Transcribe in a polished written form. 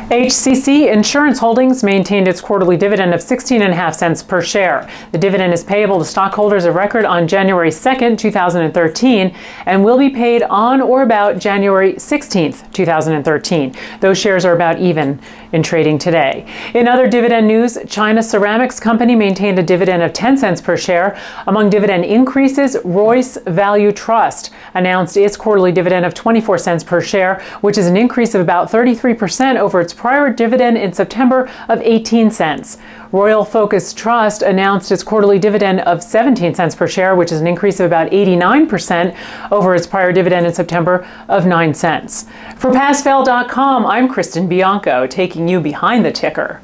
HCC Insurance Holdings maintained its quarterly dividend of 16.5 cents per share. The dividend is payable to stockholders of record on January 2nd, 2013, and will be paid on or about January 16th, 2013. Those shares are about even in trading today. In other dividend news, China Ceramics Company maintained a dividend of 10 cents per share. Among dividend increases, Royce Value Trust announced its quarterly dividend of 24 cents per share, which is an increase of about 33% over its prior dividend in September of 18 cents. Royal Focus Trust announced its quarterly dividend of 17 cents per share, which is an increase of about 89% over its prior dividend in September of 9 cents. For PassFail.com, I'm Kristen Bianco, taking you behind the ticker.